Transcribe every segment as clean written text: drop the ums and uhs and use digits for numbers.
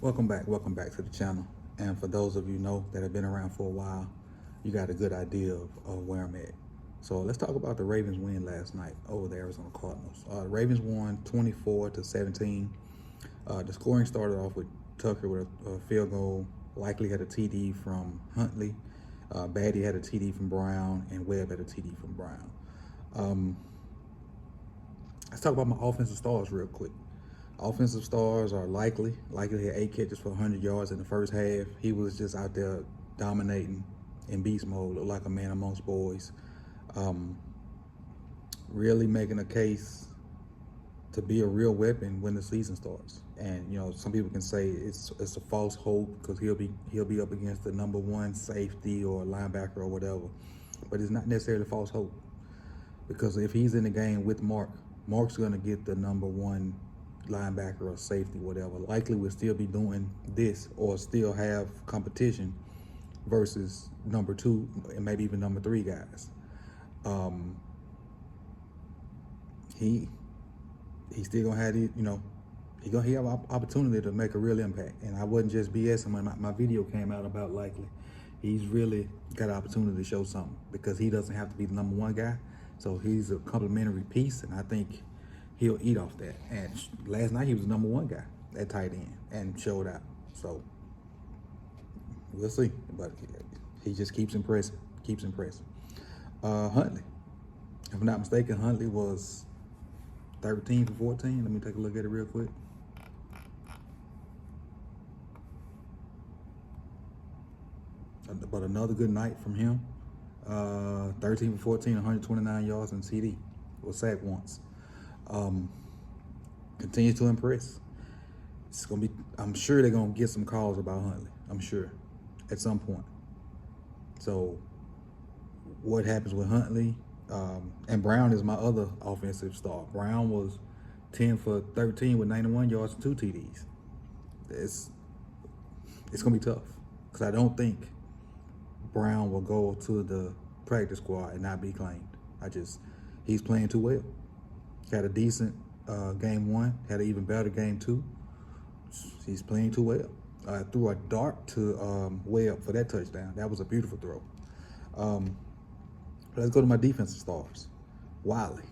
Welcome back to the channel. And for those of you that have been around for a while, you got a good idea of where I'm at. So let's talk about the Ravens win last night over the Arizona Cardinals. The Ravens won 24-17. The scoring started off with Tucker with a field goal, likely had a TD from Huntley. Batty had a TD from Brown, and Webb had a TD from Brown. Let's talk about my offensive stars real quick. Offensive stars are likely had 8 catches for 100 yards in the first half. He was just out there dominating in beast mode, looked like a man amongst boys. Really making a case to be a real weapon when the season starts. And some people can say it's a false hope because he'll be up against the number 1 safety or linebacker or whatever. But it's not necessarily false hope, because if he's in the game with Mark's gonna get the number 1 linebacker or safety, whatever. Likely will still be doing this or still have competition versus number 2 and maybe even number 3 guys. He's still gonna have he have an opportunity to make a real impact. And I wasn't just BSing when my video came out about likely. He's really got an opportunity to show something because he doesn't have to be the number 1 guy. So he's a complementary piece, and I think he'll eat off that. And last night he was the number 1 guy at tight end and showed out. So we'll see. But he just keeps impressing. Huntley, if I'm not mistaken, Huntley was 13 for 14. Let me take a look at it real quick. But another good night from him. 13 for 14, 129 yards and CD. Was sacked once. Continues to impress. It's gonna be. I'm sure they're gonna get some calls about Huntley. I'm sure, at some point. So, what happens with Huntley? And Brown is my other offensive star. Brown was 10 for 13 with 91 yards and 2 TDs. It's gonna be tough because I don't think Brown will go to the practice squad and not be claimed. He's playing too well. Had a decent game 1, had an even better game 2. He's playing too well. Threw a dart to Webb for that touchdown. That was a beautiful throw. Let's go to my defensive stars. Wiley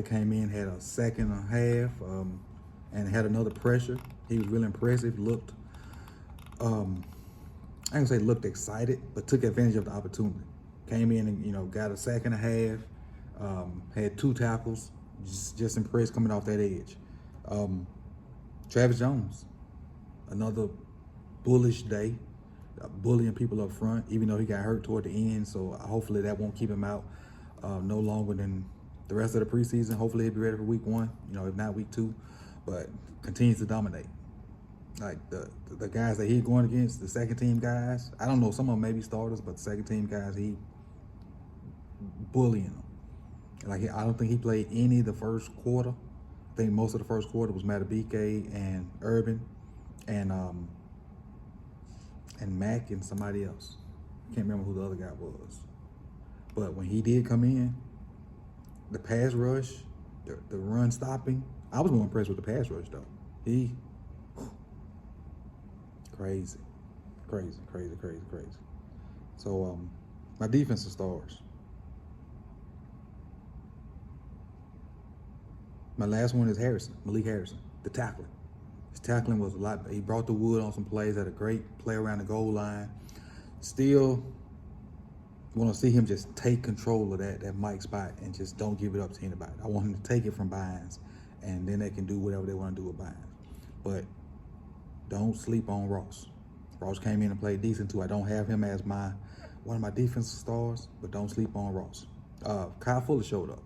came in, had a sack and a half, and had another pressure. He was really impressive. Looked, I ain't gonna say looked excited, but took advantage of the opportunity. Came in and got a sack and a half. Had 2 tackles. Just impressed coming off that edge. Travis Jones, another bullish day, bullying people up front, even though he got hurt toward the end. So hopefully that won't keep him out no longer than the rest of the preseason. Hopefully he'll be ready for week 1, if not week 2, but continues to dominate. Like the guys that he's going against, the second team guys, I don't know, some of them may be starters, but the second team guys, he bullying them. Like, I don't think he played any of the first quarter. I think most of the first quarter was Matabike and Urban and Mac and somebody else. Can't remember who the other guy was. But when he did come in, the pass rush, the run stopping, I was more impressed with the pass rush though. Crazy. So my defensive stars. My last one is Malik Harrison, the tackling. His tackling was a lot. He brought the wood on some plays, had a great play around the goal line. Still want to see him just take control of that Mike spot and just don't give it up to anybody. I want him to take it from Bynes, and then they can do whatever they want to do with Bynes. But don't sleep on Ross. Ross came in and played decent too. I don't have him as one of my defensive stars, but don't sleep on Ross. Kyle Fuller showed up.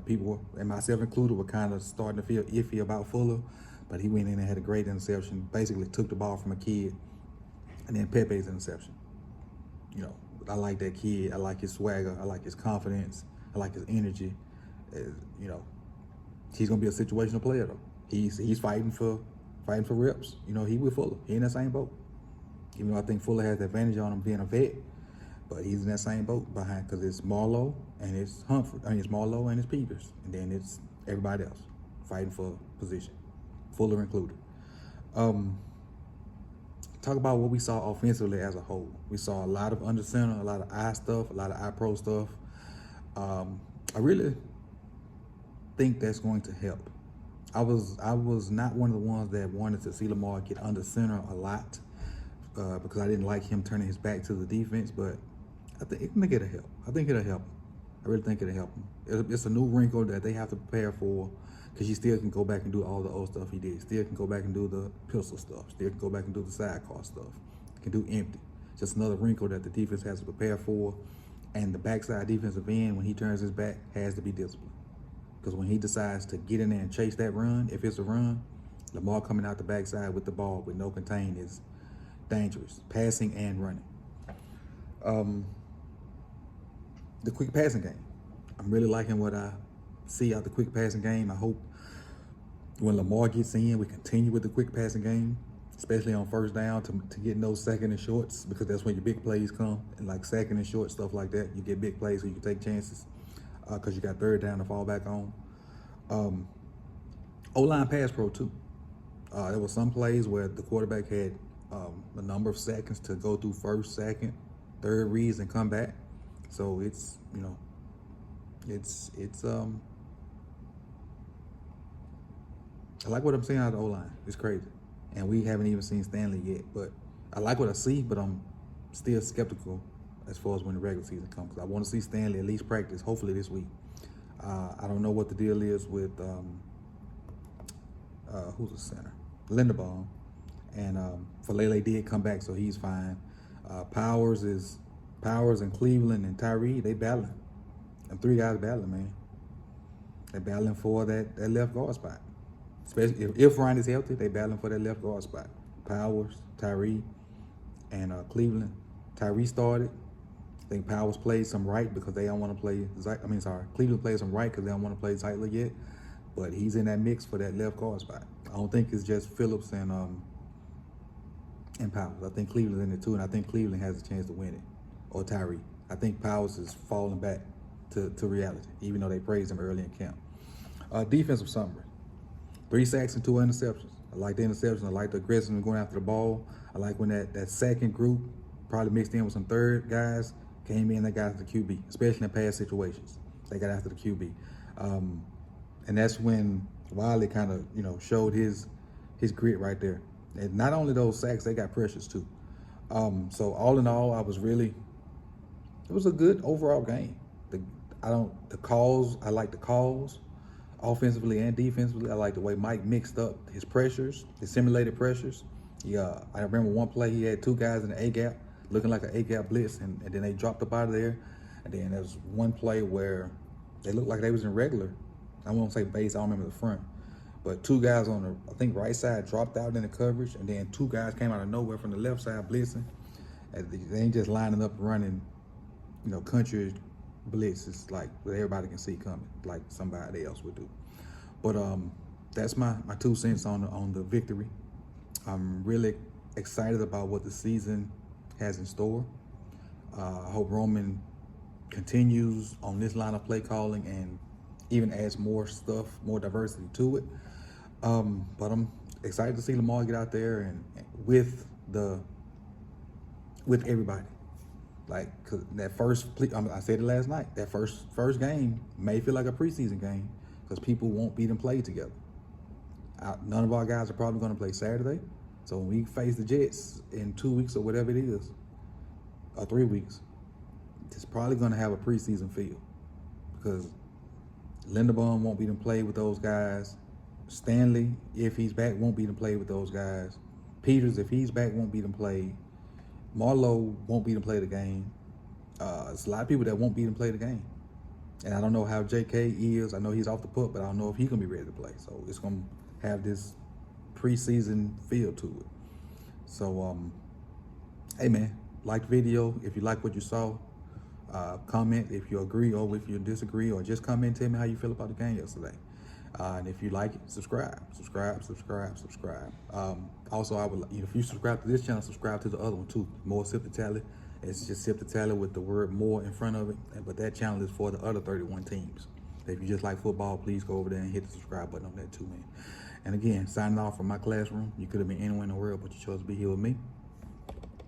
People, and myself included, were kind of starting to feel iffy about Fuller, but he went in and had a great interception, basically took the ball from a kid, and then Pepe's interception. I like that kid. I like his swagger. I like his confidence. I like his energy. He's going to be a situational player, though. He's fighting for reps. He with Fuller. He in that same boat. Even though I think Fuller has the advantage on him being a vet, but he's in that same boat behind, because it's Marlowe and it's Humphrey. It's Marlowe and it's Peters, and then it's everybody else fighting for position, Fuller included. talk about what we saw offensively as a whole. We saw a lot of under center, a lot of I stuff, a lot of I pro stuff. I really think that's going to help. I was not one of the ones that wanted to see Lamar get under center a lot because I didn't like him turning his back to the defense, but I think it'll help. I think it'll help him. I really think it'll help him. It's a new wrinkle that they have to prepare for because he still can go back and do all the old stuff he did. Still can go back and do the pistol stuff. Still can go back and do the sidecar stuff. Can do empty. Just another wrinkle that the defense has to prepare for. And the backside defensive end, when he turns his back, has to be disciplined. Because when he decides to get in there and chase that run, if it's a run, Lamar coming out the backside with the ball with no contain is dangerous, passing and running. The quick passing game. I'm really liking what I see out the quick passing game. I hope when Lamar gets in, we continue with the quick passing game, especially on first down to get those second and shorts, because that's when your big plays come, and like second and short, stuff like that. You get big plays so you can take chances because you got third down to fall back on. O-line pass pro too. There were some plays where the quarterback had a number of seconds to go through first, second, third reads and come back. So it's, you know, it's I like what I'm seeing out of the O-line. It's crazy. And we haven't even seen Stanley yet, but I like what I see, but I'm still skeptical as far as when the regular season comes. I want to see Stanley at least practice, hopefully this week. I don't know what the deal is with who's the center? Linderbaum. And Falele did come back, so he's fine. Powers and Cleveland and Tyree, they battling. Them three guys battling, man. They're battling for that left guard spot. Especially if Ryan is healthy, they battling for that left guard spot. Powers, Tyree, and Cleveland. Tyree started. I think Powers played some right because they don't want to play. Cleveland played some right because they don't want to play Zeitler yet. But he's in that mix for that left guard spot. I don't think it's just Phillips and Powers. I think Cleveland's in it too, and I think Cleveland has a chance to win it. Or Tyree. I think Powers is falling back to reality, even though they praised him early in camp. Defensive summary. 3 sacks and 2 interceptions. I like the interceptions. I like the aggressiveness going after the ball. I like when that second group, probably mixed in with some third guys, came in, they got after the QB, especially in pass situations. They got after the QB. And that's when Wiley kind of, you know, showed his grit right there. And not only those sacks, they got pressures too. So all in all, it was a good overall game. I like the calls. Offensively and defensively, I like the way Mike mixed up his pressures, his simulated pressures. Yeah, I remember one play he had 2 guys in the A-gap, looking like an A-gap blitz, and then they dropped up out of there. And then there was one play where they looked like they was in regular. I won't say base, I don't remember the front. But 2 guys on the, I think, right side dropped out in the coverage, and then 2 guys came out of nowhere from the left side blitzing. And they ain't just lining up running, you know, country blitzes like that everybody can see coming, like somebody else would do. But that's my 2 cents on the victory. I'm really excited about what the season has in store. I hope Roman continues on this line of play calling and even adds more stuff, more diversity to it. But I'm excited to see Lamar get out there and with everybody. Like, cause that first, I said it last night, that first game may feel like a preseason game because people won't be them played together. None of our guys are probably going to play Saturday. So when we face the Jets in 2 weeks or whatever it is, or 3 weeks, it's probably going to have a preseason feel because Linderbaum won't be them played with those guys. Stanley, if he's back, won't be them played with those guys. Peters, if he's back, won't be them played. Marlowe won't be them play the game. It's a lot of people that won't be them play the game. And I don't know how JK is. I know he's off the pup, but I don't know if he's going to be ready to play. So it's going to have this preseason feel to it. So, hey, man, like the video. If you like what you saw, comment if you agree or if you disagree, or just comment and tell me how you feel about the game yesterday. And if you like it, subscribe. Also, I would, if you subscribe to this channel, subscribe to the other one too. More Sip the Tally. It's just Sip the Tally with the word more in front of it. But that channel is for the other 31 teams. If you just like football, please go over there and hit the subscribe button on that too, man. And again, signing off from my classroom. You could have been anywhere in the world, but you chose to be here with me.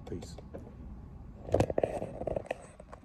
Peace.